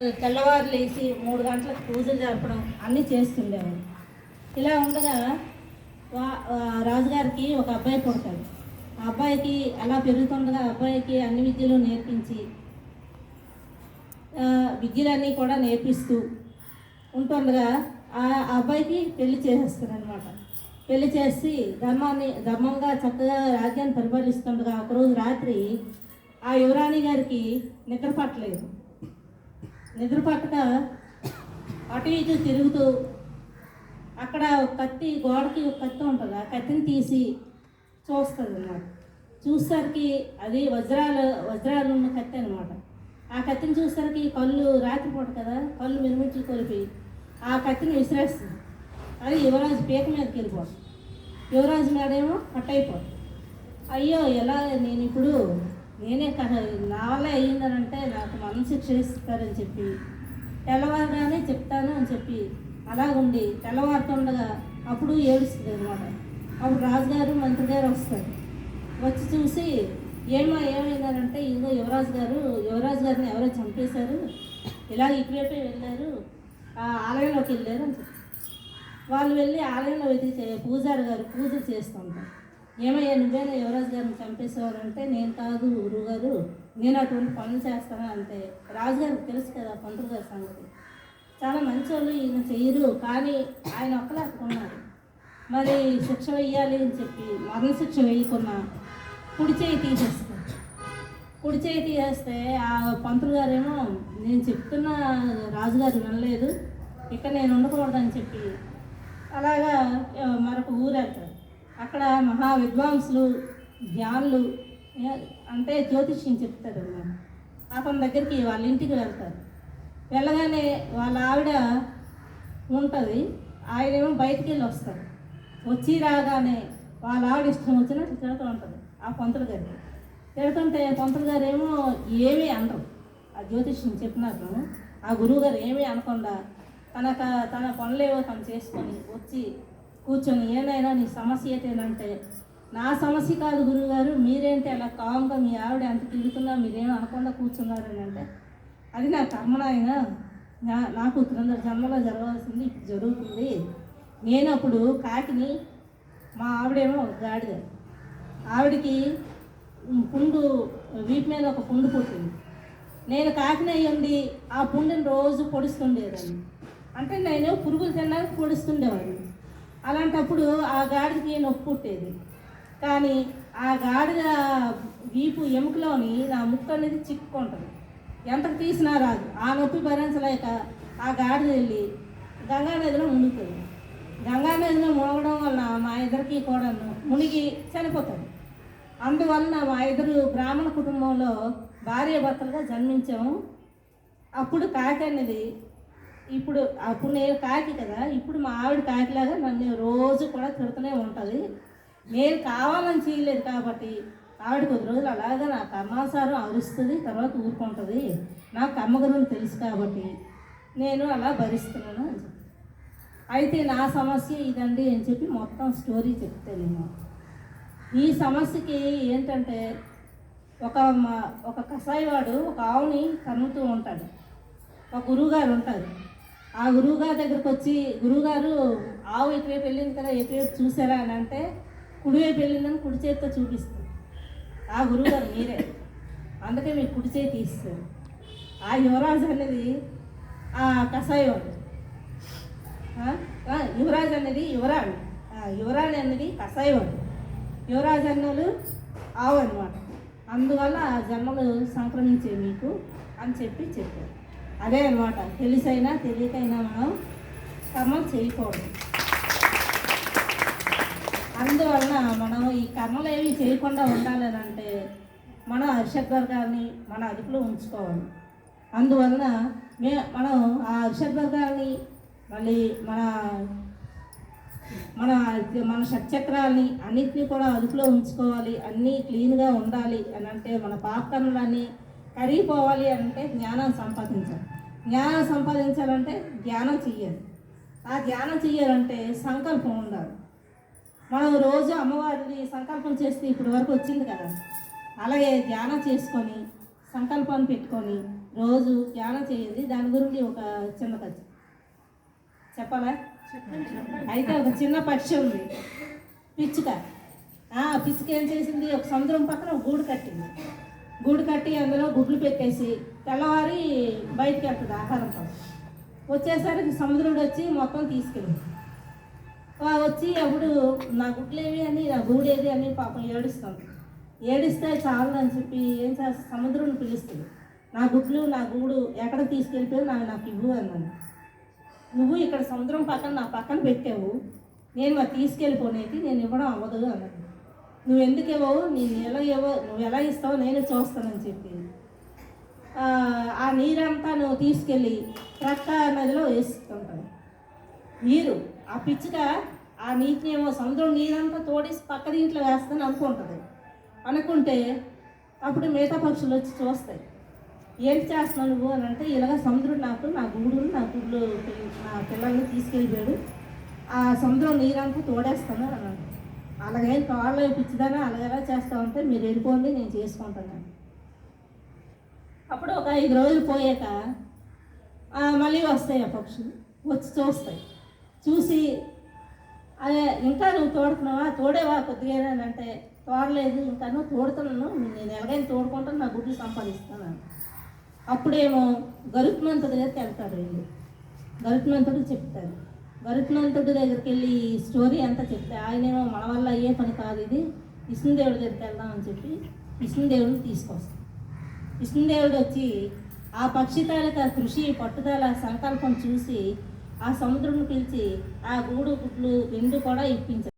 తెల్లవారు లేచి 3 గంటలకు పూజలు జరపడం అన్నీ చేస్తుండేవారు. ఇలా ఉండగా రాజుగారికి ఒక అబ్బాయి పుడతాడు. ఆ అబ్బాయికి అలా పెరుగుతుండగా అబ్బాయికి అన్ని విద్యలు నేర్పించి విద్యలన్నీ కూడా నేర్పిస్తూ ఉంటుండగా ఆ అబ్బాయికి పెళ్లి చేసేస్తారనమాట. పెళ్లి చేసి ధర్మంగా చక్కగా రాజ్యాన్ని పరిపాలిస్తుండగా ఒకరోజు రాత్రి ఆ యువరాణి గారికి నిద్ర పట్టలేదు. నిద్ర పట్టక అటు ఇటు తిరుగుతూ అక్కడ ఒక కత్తి, గోడకి ఒక కత్తి ఉంటుంది, ఆ కత్తిని తీసి చూస్తుంది అన్నమాట. చూసేసరికి అది వజ్రాలు ఉన్న కత్తి అనమాట. ఆ కత్తిని చూసేసరికి కళ్ళు రాత్రిపూట కదా, కళ్ళు మిరుమిచ్చి కొలిపి ఆ కత్తిని విసిరేస్తుంది. అది యువరాజు పీక మీదకి వెళ్ళిపోతుంది. యువరాజు మేడేమో కట్ అయిపోతుంది. అయ్యో ఎలా నేను ఇప్పుడు నేనే నా వల్లే అయ్యిందనంటే నాకు మనం శిక్ష ఇస్తారని చెప్పి తెల్లవారుగానే చెప్తాను అని చెప్పి అలాగుండి తెల్లవారుతుండగా అప్పుడు ఏడుస్తుంది అనమాట. అప్పుడు రాజుగారు మంత్రి గారు వస్తారు. వచ్చి చూసి ఏమైందనంటే ఇదిగో యువరాజు గారిని ఎవరో చంపేశారు, ఇలా ఇటువైపే వెళ్ళారు, ఆ ఆలయంలోకి వెళ్ళారు అని చెప్పి వాళ్ళు వెళ్ళి ఆలయంలో వెతికితే పూజారి గారు పూజలు చేస్తుంటారు. ఏమయ్యా నువ్వేనా యువరాజు గారిని చంపేసేవారంటే నేను కాదు గురువుగారు, నేను అటువంటి పనులు చేస్తాను అంతే. రాజుగారికి తెలుసు కదా పంతులు గారి సంగతి, చాలా మంచి వాళ్ళు, ఈయన చెయ్యరు, కానీ ఆయన ఒక్కలే అట్టుకున్నారు. మరి శిక్ష వేయాలి అని చెప్పి మరణ శిక్ష వేయకున్నా కుడి చేయి తీసేస్తారు. కుడి చేయి తీసేస్తే ఆ పంతులు గారేమో నేను చెప్తున్న రాజుగారు వినలేదు, ఇక్కడ నేను ఉండకూడదని చెప్పి అలాగా మరొక ఊరు వెళ్తారు. అక్కడ మహా విద్వాంసులు, జ్ఞానులు, అంటే జ్యోతిష్యం చెప్తారు అన్నమాట. అతని దగ్గరికి వాళ్ళ ఇంటికి వెళ్తారు. వెళ్ళగానే వాళ్ళ ఆవిడ ఉంటుంది, ఆయనేమో బయటికి వెళ్ళి వస్తారు. వచ్చి రాగానే వాళ్ళ ఆవిడ ఇష్టం వచ్చినట్టు తిడుతూ ఉంటుంది ఆ పంతులు గారికి. తిడుతుంటే పంతులు గారు ఏమో ఏమీ అనరు. ఆ జ్యోతిష్యం చెప్పినప్పుడు ఆ గురువు గారు ఏమీ అనకుండా తన పనులేవో తను చేసుకొని వచ్చి కూర్చొని ఏదైనా నీ సమస్య ఏంటంటే, నా సమస్య కాదు గురువుగారు, మీరేంటి అలా కామ్గా మీ ఆవిడ అంత తిరుగుతున్నా మీరేం అనకుండా కూర్చున్నారని అంటే, అది నా కర్మనాయన, నాకు 300 జన్మలో జరగాల్సింది ఇప్పుడు జరుగుతుంది. నేను అప్పుడు కాకిని, మా ఆవిడేమో గాడిద, ఆవిడికి పుండు వీపు మీద ఒక పుండు పుట్టింది. నేను కాకిని అయ్యండి ఆ పుండుని రోజు పొడుస్తుండేదాన్ని, అంటే నేను పురుగులు తినడానికి పొడుస్తుండేవాడిని. అలాంటప్పుడు ఆ గాడిదకి నొప్పి పుట్టేది, కానీ ఆ గాడిద వీపు ఎముకలోని నా ముక్కు అనేది చిక్కుకుంటుంది, ఎంతకు తీసినా రాదు. ఆ నొప్పి భరించలేక ఆ గాడిద వెళ్ళి గంగానదిలో మునుగుతుంది. గంగానదిలో మునగడం వలన మా ఇద్దరికి కూడా మునిగి చనిపోతాడు. అందువలన మా ఇద్దరు బ్రాహ్మణ కుటుంబంలో భార్య భర్తలుగా జన్మించాము. అప్పుడు కాకి అనేది అప్పుడు నేను కాకి కదా, ఇప్పుడు మా ఆవిడ కాకిలాగా నన్ను రోజు కూడా తిడుతూనే ఉంటుంది. నేను కావాలని చేయలేదు కాబట్టి ఆవిడ కొద్ది రోజులు అలాగా నా కర్మానుసారం అరుస్తుంది, తర్వాత ఊరుకుంటుంది. నాకు కర్మ గురించి తెలుసు కాబట్టి నేను అలా భరిస్తున్నాను అని చెప్పి, అయితే నా సమస్య ఇదండి అని చెప్పి మొత్తం స్టోరీ చెప్తే నేను ఈ సమస్యకి ఏంటంటే ఒక కషాయవాడు ఒక ఆవుని కన్నుతూ ఉంటాడు. ఒక గురువుగారు ఉంటారు. ఆ గురువుగారి దగ్గరకు వచ్చి, గురువుగారు ఆవు ఎటువైపు వెళ్ళింది కదా, ఎటువైపు చూసారా అని అంటే కుడివైపు వెళ్ళిందని కుడి చేతితో చూపిస్తారు. ఆ గురువుగారు మీరే, అందుకే మీకు కుడి చేతి తీస్తారు. ఆ యువరాజు అనేది ఆ కషాయవాడు, యువరాజు అనేది యువరాణి అనేది కషాయవాడు, యువరాజు అన్నలు ఆవు అనమాట. అందువల్ల ఆ జన్మలు సంక్రమించే మీకు అని చెప్పారు. అదే అనమాట, తెలిసైనా తెలియకైనా మనం కర్మలు చేయకూడదు. అందువలన మనం ఈ కర్మలు ఏవి చేయకుండా ఉండాలని అంటే మన హర్షద్వర్గాన్ని మన అదుపులో ఉంచుకోవాలి. అందువలన మనం ఆ హర్షద్వర్గాన్ని మళ్ళీ మన షట్చక్రాలని అన్నిటినీ కూడా అదుపులో ఉంచుకోవాలి. అన్నీ క్లీన్గా ఉండాలి అని అంటే మన పాపకర్మలన్నీ కరిగిపోవాలి అంటే జ్ఞానం సంపాదించాలంటే ధ్యానం చెయ్యాలి. ఆ ధ్యానం చెయ్యాలంటే సంకల్పం ఉండాలి. మనం రోజు అమ్మవారిని సంకల్పం చేస్తే ఇప్పటి వరకు వచ్చింది కదా, అలాగే ధ్యానం చేసుకొని సంకల్పాన్ని పెట్టుకొని రోజు ధ్యానం చేయండి. దాని గురించి ఒక చిన్న కథ చెప్పాలా? అయితే ఒక చిన్న పక్షి ఉంది, పిచ్చుక. ఆ పిచ్చుక ఏం చేసింది, ఒక సముద్రం పక్కన ఒక గూడు కట్టింది. గూడు కట్టి అందులో గుడ్లు పెట్టేసి తెల్లవారి బయటికి వెళ్తుంది ఆహారం కోసం. వచ్చేసరికి సముద్రుడు వచ్చి మొత్తం తీసుకెళ్ళింది. వచ్చి అప్పుడు నా గుడ్లేవి అని, నా గూడేది అని పాపం ఏడుస్తుంది. ఏడిస్తే చాలు అని చెప్పి ఏం చేస్తా, సముద్రుని పిలుస్తుంది. నా గుడ్లు నా గూడు ఎక్కడ తీసుకెళ్ళిపోయి నాకు ఇవ్వు అన్నాను. నువ్వు ఇక్కడ సముద్రం పక్కన నా పక్కన పెట్టావు, నేను మరి తీసుకెళ్ళిపోనేది, నేను ఇవ్వడం అవ్వదు అన్నాడు. నువ్వు ఎందుకు ఇవ్వవు, నువ్వు ఎలా ఇస్తావో నేను చూస్తానని చెప్పి ఆ నీరంతా నువ్వు తీసుకెళ్ళి ప్రక్క నదిలో వేసుకుంటాను. నీరు ఆ పిచ్చుక ఆ నీటిని ఏమో సముద్రం నీరంతా తోడేసి పక్క దీంట్లో వేస్తాను అనుకుంటుంది. అనుకుంటే అప్పుడు మిగతా పక్షులు వచ్చి చూస్తాయి. ఏంటి చేస్తున్నావు నువ్వు అని అంటే, ఇలాగ సముద్రుడు నా గుడ్లు నా పిల్లల్ని తీసుకెళ్ళిపోయాడు, ఆ సముద్రం నీరంతా తోడేస్తాను అన్నాడు. అలాగేం కాళ్ళు పిచ్చిదానా అలాగేలా చేస్తామంటే, మీరు వెళ్ళిపోండి నేను చేసుకుంటాను. అప్పుడు ఒక 5 రోజులు పోయాక మళ్ళీ వస్తాయి ఆ పక్షులు, వచ్చి చూస్తాయి. చూసి అదే ఇంకా నువ్వు తోడుతున్నావా, తోడేవా కొద్దిగా అని అంటే, తోడలేదు ఇంకా నువ్వు తోడుతున్నాను, నేను ఎలాగైనా తోడుకుంటాను, నా గుడ్లు సంపాదిస్తాను. అప్పుడేమో గరుత్మంతుడి దగ్గరికి వెళ్తారు వీళ్ళు. గరుత్మంతుడు చెప్తారు. గరుత్మంతుడి దగ్గరికి వెళ్ళి స్టోరీ అంతా చెప్తే, ఆయనేమో మన వల్ల అయ్యే పని కాదు ఇది, విష్ణుదేవుడి దగ్గరికి వెళ్దామని చెప్పి విష్ణుదేవుడిని తీసుకొస్తాం. విష్ణుదేవుడు వచ్చి ఆ పక్షి తాలూకా కృషి, పట్టుదల, సంకల్పం చూసి ఆ సముద్రుని పిలిచి ఆ గూడు గుడ్లు 2 కూడా ఇప్పించారు.